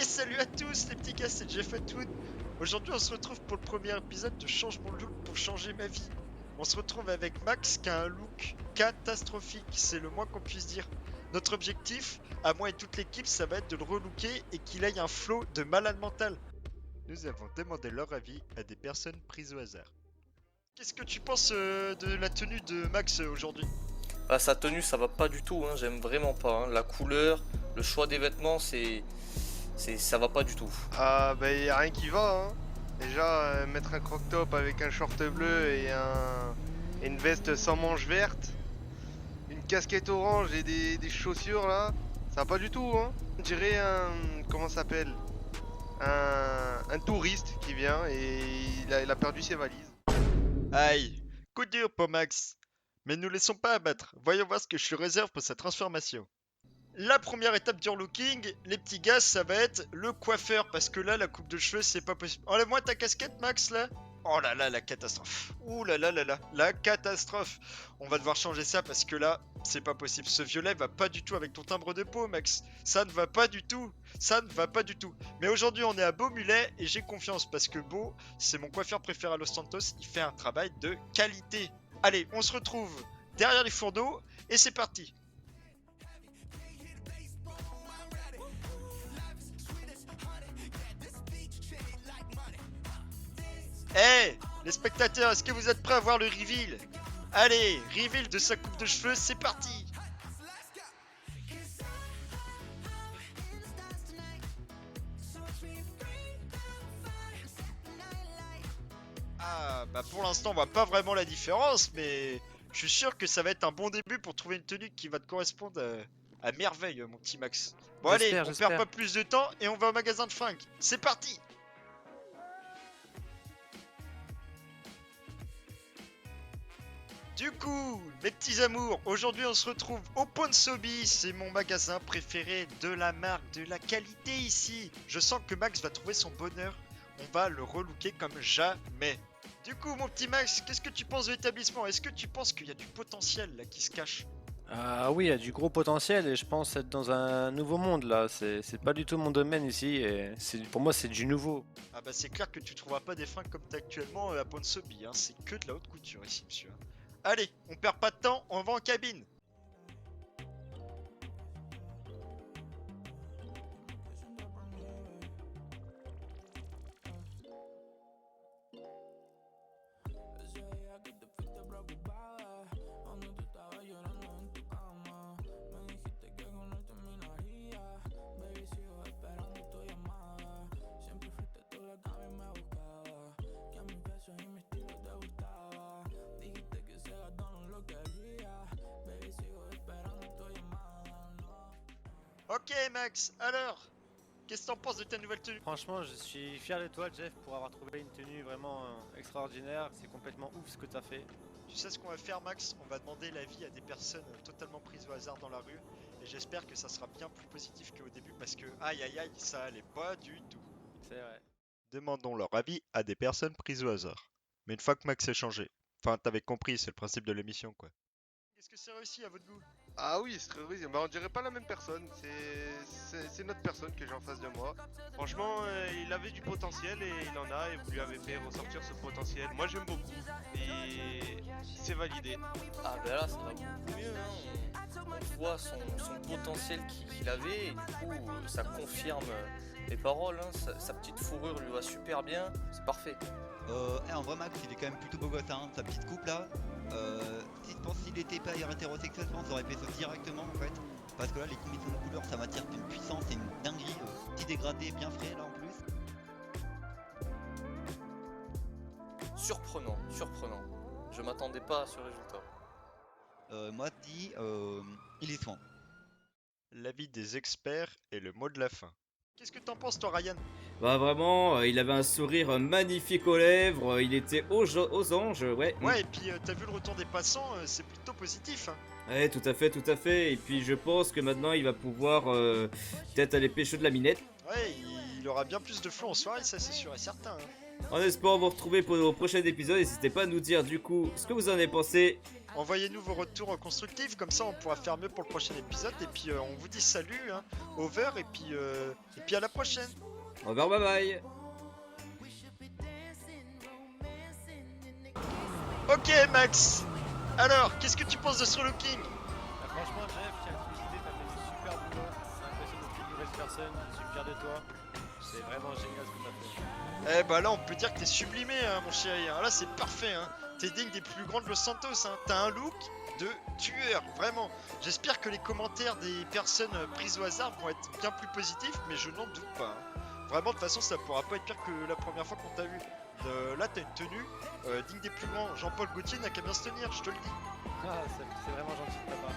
Et salut à tous les petits gars, c'est Jeff Atwood. Aujourd'hui on se retrouve pour le premier épisode de Changement de look pour changer ma vie. On se retrouve avec Max qui a un look catastrophique, c'est le moins qu'on puisse dire. Notre objectif, à moi et toute l'équipe, ça va être de le relooker et qu'il ait un flow de malade mental. Nous avons demandé leur avis à des personnes prises au hasard. Qu'est-ce que tu penses de la tenue de Max aujourd'hui? Ah, sa tenue, ça va pas du tout, hein, j'aime vraiment pas. Hein. La couleur, le choix des vêtements, ça va pas du tout. Ah bah y a rien qui va hein. Déjà mettre un croc-top avec un short bleu et une veste sans manches vertes, une casquette orange et des chaussures là, ça va pas du tout hein. On dirait comment ça s'appelle, un touriste qui vient et il a perdu ses valises. Aïe, coup dur pour Max. Mais ne nous laissons pas abattre, voyons voir ce que je lui réserve pour sa transformation. La première étape du relooking, les petits gars, ça va être le coiffeur, parce que là, la coupe de cheveux, c'est pas possible. Enlève-moi ta casquette, Max, là. Oh là là, la catastrophe. Ouh là là là là, la catastrophe. On va devoir changer ça, parce que là, c'est pas possible. Ce violet va pas du tout avec ton timbre de peau, Max. Ça ne va pas du tout. Ça ne va pas du tout. Mais aujourd'hui, on est à Beaumulet, et j'ai confiance, parce que Beau, c'est mon coiffeur préféré à Los Santos. Il fait un travail de qualité. Allez, on se retrouve derrière les fourneaux, et c'est parti. Eh, les spectateurs, est-ce que vous êtes prêts à voir le reveal? Allez, reveal de sa coupe de cheveux, c'est parti. Ah, bah pour l'instant, on voit pas vraiment la différence, mais je suis sûr que ça va être un bon début pour trouver une tenue qui va te correspondre à merveille, mon petit Max. Bon allez, on perd pas plus de temps et on va au magasin de fringues. C'est parti. Du coup, mes petits amours, aujourd'hui on se retrouve au Ponsobi, c'est mon magasin préféré de la marque, de la qualité ici. Je sens que Max va trouver son bonheur, on va le relooker comme jamais. Du coup, mon petit Max, qu'est-ce que tu penses de l'établissement? Est-ce que tu penses qu'il y a du potentiel là qui se cache? Ah oui, il y a du gros potentiel et je pense être dans un nouveau monde là. C'est pas du tout mon domaine ici et pour moi c'est du nouveau. Ah bah c'est clair que tu trouveras pas des fringues comme t'as actuellement à Ponsobi, hein. C'est que de la haute couture ici, monsieur. Allez, on perd pas de temps, on va en cabine. Ok Max, alors, qu'est-ce que t'en penses de ta nouvelle tenue? Franchement, je suis fier de toi, Jeff, pour avoir trouvé une tenue vraiment extraordinaire. C'est complètement ouf ce que t'as fait. Tu sais ce qu'on va faire Max? On va demander l'avis à des personnes totalement prises au hasard dans la rue. Et j'espère que ça sera bien plus positif qu'au début parce que aïe aïe aïe, ça allait pas du tout. C'est vrai. Demandons leur avis à des personnes prises au hasard. Mais une fois que Max est changé. Enfin, t'avais compris, c'est le principe de l'émission quoi. Est-ce que c'est réussi à votre goût? Ah oui, c'est très risqué. Bah on dirait pas la même personne, c'est notre personne que j'ai en face de moi. Franchement, il avait du potentiel et il en a et vous lui avez fait ressortir ce potentiel. Moi j'aime beaucoup et c'est validé. Ah ben là, ça va beaucoup mieux. Hein. On voit son potentiel qu'il avait et du coup, ça confirme les paroles. Hein. Sa petite fourrure lui va super bien, c'est parfait. En vrai Max il est quand même plutôt beau gosse hein, sa petite coupe là. Si je pense s'il était pas hétérosexuel, je pense aurait fait ça directement en fait. Parce que là les combinaisons de couleurs ça m'attire d'une puissance et une dinguerie. Petit dégradé bien frais là en plus. Surprenant, surprenant. Je m'attendais pas à ce résultat. Moi dit il est soin. L'avis des experts est le mot de la fin. Qu'est-ce que t'en penses toi Ryan? Bah vraiment, il avait un sourire magnifique aux lèvres, il était aux anges, ouais. Ouais, et puis t'as vu le retour des passants, c'est plutôt positif. Hein. Ouais, tout à fait, tout à fait. Et puis je pense que maintenant il va pouvoir peut-être aller pêcher de la minette. Ouais, il aura bien plus de flow en soirée, ça c'est sûr et certain. Hein. En espérant vous retrouver pour nos prochains épisodes, n'hésitez pas à nous dire du coup ce que vous en avez pensé. Envoyez-nous vos retours constructifs, comme ça on pourra faire mieux pour le prochain épisode. Et puis on vous dit salut, hein, over, et puis à la prochaine. Au revoir, bye bye. Ok Max, alors qu'est-ce que tu penses de Solo King? Franchement, Jeff, tiens, félicité, t'as fait du super boulot. C'est impressionnant que tu reste personne, je suis fier de toi. C'est vraiment génial ce que t'as fait. Eh bah là on peut dire que t'es sublimé hein, mon chéri, hein. Là c'est parfait, hein. T'es digne des plus grands de Los Santos, hein. T'as un look de tueur, vraiment. J'espère que les commentaires des personnes prises au hasard vont être bien plus positifs, mais je n'en doute pas, hein. Vraiment de toute façon ça pourra pas être pire que la première fois qu'on t'a vu. Là t'as une tenue digne des plus grands. Jean-Paul Gaultier n'a qu'à bien se tenir, je te le dis. Ah, c'est vraiment gentil de ta part.